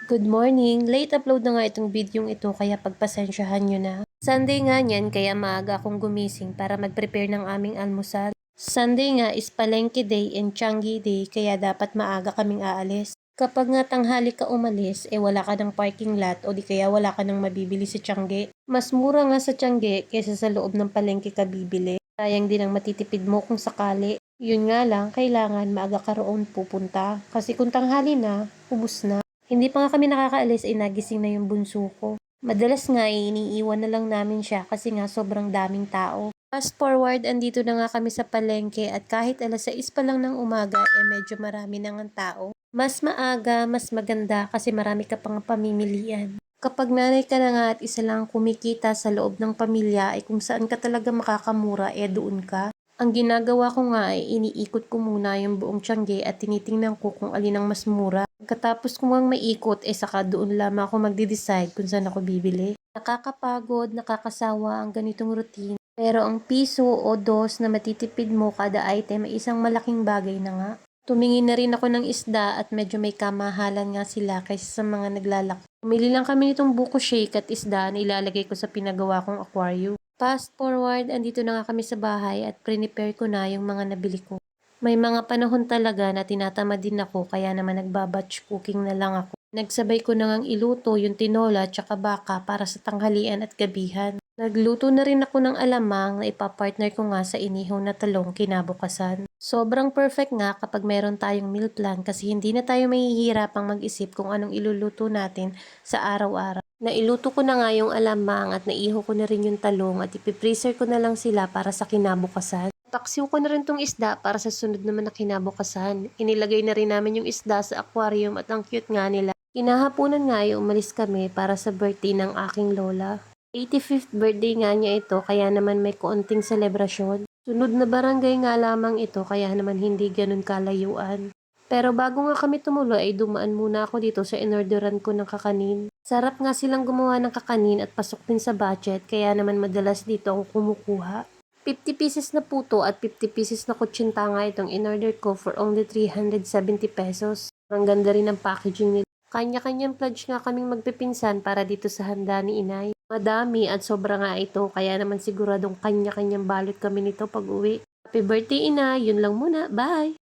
Good morning! Late upload na nga itong videong ito kaya pagpasensyahan nyo na. Sunday nga niyan kaya maaga akong gumising para mag-prepare ng aming almusal. Sunday nga is Palengke Day and Changi Day kaya dapat maaga kaming aalis. Kapag nga tanghali ka umalis, wala ka ng parking lot o di kaya wala ka ng mabibili sa Changi. Mas mura nga sa Changi kaysa sa loob ng palengke ka bibili. Sayang din ang matitipid mo kung sakali. Yun nga lang, kailangan maaga ka roon pupunta. Kasi kung tanghali na, ubos na. Hindi pa nga kami nakakaalis ay nagising na yung bunso ko. Madalas nga iniiwan na lang namin siya kasi nga sobrang daming tao. Fast forward, andito na nga kami sa palengke at kahit alas 6 pa lang ng umaga medyo marami na ng tao. Mas maaga, mas maganda kasi marami ka pang pamimilian. Kapag nanay ka na nga at isa lang kumikita sa loob ng pamilya ay kung saan ka talaga makakamura doon ka. Ang ginagawa ko nga ay iniikot ko muna yung buong Tiangge at tinitingnan ko kung alin ang mas mura. Pagkatapos ko ngang maikot saka doon lamang ako magde-decide kung saan ako bibili. Nakakapagod, nakakasawa ang ganitong routine. Pero ang piso o dos na matitipid mo kada item ay isang malaking bagay na nga. Tumingin na rin ako ng isda at medyo may kamahalan nga sila kaysa sa mga naglalaki. Pumili lang kami nitong buko shake at isda na ilalagay ko sa pinagawa kong aquarium. Fast forward, andito na nga kami sa bahay at prepare ko na yung mga nabili ko. May mga panahon talaga na tinatamad din ako kaya naman nagbabatch cooking na lang ako. Nagsabay ko na ngang iluto yung tinola at saka baka para sa tanghalian at gabihan. Nagluto na rin ako ng alamang na ipapartner ko nga sa inihaw na talong kinabukasan. Sobrang perfect nga kapag meron tayong meal plan kasi hindi na tayo mahihirapang mag-isip kung anong iluluto natin sa araw-araw. Nailuto ko na nga yung alamang at naiho ko na rin yung talong at ipipreser ko na lang sila para sa kinabukasan. Paksiw ko na rin tong isda para sa sunod naman na kinabukasan. Inilagay na rin namin yung isda sa aquarium at ang cute nga nila. Kinahaponan nga umalis kami para sa birthday ng aking lola. 85th birthday nga niya ito kaya naman may konting selebrasyon. Sunod na barangay nga lamang ito kaya naman hindi ganun kalayuan. Pero bago nga kami tumuloy ay dumaan muna ako dito sa inorderan ko ng kakanin. Sarap nga silang gumawa ng kakanin at pasok din sa budget kaya naman madalas dito ako kumukuha. 50 pieces na puto at 50 pieces na kutsinta nga itong inorder ko for only 370 pesos. Ang ganda rin ng packaging nila. Kanya-kanyang pledge nga kaming magpipinsan para dito sa handa ni inay. Madami at sobra nga ito kaya naman siguradong kanya-kanyang balot kami nito pag uwi. Happy birthday ina, yun lang muna, bye!